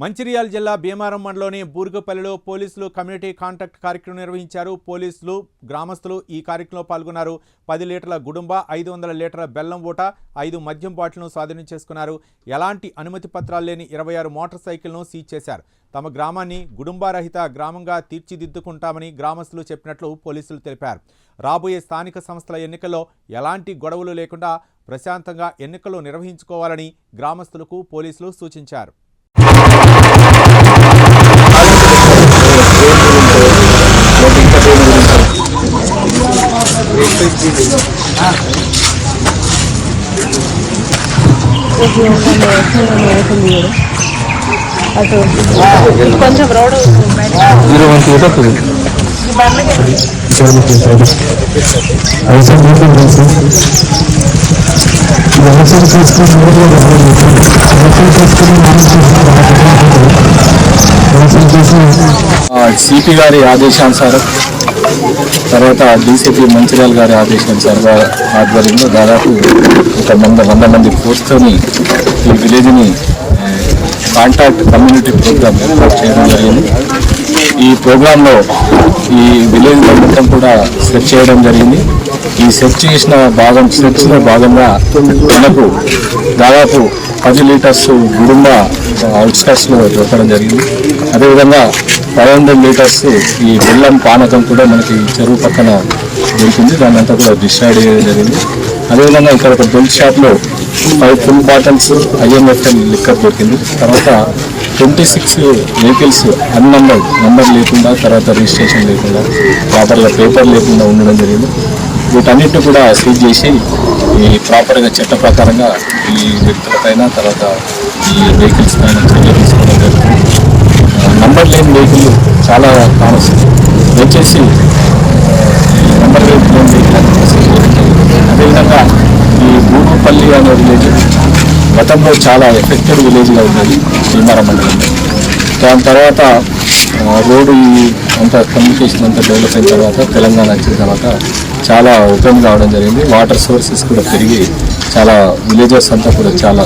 మంచిర్యాల జిల్లా భీమారం మండలంలోని బూర్గుపల్లిలో పోలీసులు కమ్యూనిటీ కాంటాక్ట్ కార్యక్రమం నిర్వహించారు. పోలీసులు గ్రామస్తులు ఈ కార్యక్రమంలో పాల్గొన్నారు. 10 లీటర్ల గుడుంబ, 500 లీటర్ల బెల్లం ఊట, 5 మద్యం బాటిల్ను స్వాధీనం చేసుకున్నారు. ఎలాంటి అనుమతి పత్రాలు లేని 26 మోటార్ సైకిల్ను సీజ్ చేశారు. తమ గ్రామాన్ని గుడుంబారహిత గ్రామంగా తీర్చిదిద్దుకుంటామని గ్రామస్తులు చెప్పినట్లు పోలీసులు తెలిపారు. రాబోయే స్థానిక సంస్థల ఎన్నికల్లో ఎలాంటి గొడవలు లేకుండా ప్రశాంతంగా ఎన్నికలు నిర్వహించుకోవాలని గ్రామస్తులకు పోలీసులు సూచించారు. కొంచెం రోడ్ సిపి గారి ఆదేశానుసారం తర్వాత డీసీపీ మంచిర్యాల గారి ఆదేశానుసారం ఆధ్వర్యంలో దాదాపు ఒక 100 మంది ఫోర్స్తోని ఈ విలేజ్ని కాంటాక్ట్ కమ్యూనిటీ ప్రోగ్రామ్ ఏర్పాటు చేయడం జరిగింది. ఈ ప్రోగ్రాంలో ఈ విలేజ్ మొత్తం కూడా సెర్చ్ చేయడం జరిగింది. ఈ సెర్చ్లో భాగంగా మనకు దాదాపు 10 లీటర్స్ గుడుంబ అవుట్స్కట్స్లో దొరకడం జరిగింది. అదేవిధంగా 500 లీటర్స్ ఈ బెల్లం పానకం కూడా మనకి చెరువు పక్కన దొరికింది. దాన్ని అంతా కూడా డిస్ట్రాయిడ్ చేయడం జరిగింది. అదేవిధంగా ఇక్కడ ఒక బెల్ట్ షాప్లో 5 ఫుల్ బాటిల్స్ IMFL లిక్కర్ దొరికింది. తర్వాత 26 వెహికల్స్ నంబర్ లేకుండా, తర్వాత రిజిస్ట్రేషన్ లేకుండా, ప్రాపర్గా పేపర్ లేకుండా ఉండడం జరిగింది. వీటన్నిటిని కూడా సీజ్ చేసి ఈ ప్రాపర్గా చట్ట ప్రకారంగా ఈ వ్యక్తులపైన, తర్వాత ఈ వెహికల్స్ పైన చర్య తీసుకోవడం జరుగుతుంది. నంబర్ లేని వెహికల్ చాలా కానొస్తుంది. దయచేసి నంబర్ లేని వెహికల్ అదేవిధంగా ఈ బూర్గుపల్లి అనే విలేజ్ గతంలో చాలా ఎఫెక్టెడ్ విలేజ్గా ఉన్నది భీమారం మండలంలో. దాని తర్వాత రోడ్డు అంతా కమ్యూనికేషన్ అంతా డెవలప్ అయిన తర్వాత, తెలంగాణ వచ్చిన తర్వాత చాలా ఓపెన్ కావడం జరిగింది. వాటర్ సోర్సెస్ కూడా పెరిగి చాలా విలేజెస్ అంతా కూడా చాలా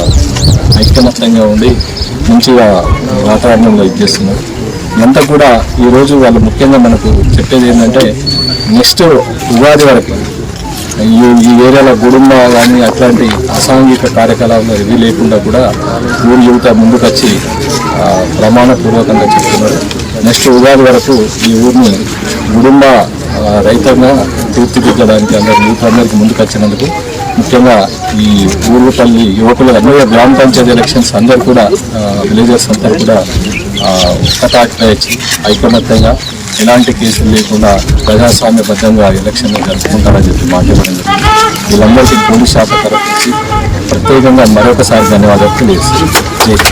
ఐక్యమత్యంగా ఉండి మంచిగా వాతావరణంలో ఇచ్చేస్తున్నారు. ఇదంతా కూడా ఈరోజు వాళ్ళు ముఖ్యంగా మనకు చెప్పేది ఏంటంటే, నెక్స్ట్ ఉగాది వరకు ఈ ఏరియాలో గుడుంబ కానీ అట్లాంటి అసాంఘిక కార్యకలాపాలు ఇవి లేకుండా కూడా ఊరు యువత ముందుకు వచ్చి ప్రమాణపూర్వకంగా చెప్తున్నారు. నెక్స్ట్ ఉగాది వరకు ఈ ఊరిని గుడుంబ రైతంగా తీర్చిదిద్దడానికి యూత్ ముందుకు వచ్చినందుకు ముఖ్యంగా ఈ బూర్గుపల్లి యువకులు అందరూ గ్రామ పంచాయతీ ఎలక్షన్స్ అందరూ కూడా విలేజెస్ అందరూ కూడా ఒక్కటాటిపై వచ్చి ఐకమత్యంగా ఎలాంటి కేసులు లేకుండా ప్రజాస్వామ్యబద్ధంగా ఎలక్షన్లు జరుపుకుంటారని చెప్పి మాట్లాడడం జరిగింది. వీళ్ళందరికీ పోలీస్ శాఖ తరఫు నుంచి ప్రత్యేకంగా మరొకసారి ధన్యవాదాలు తెలియజేస్తున్నాను.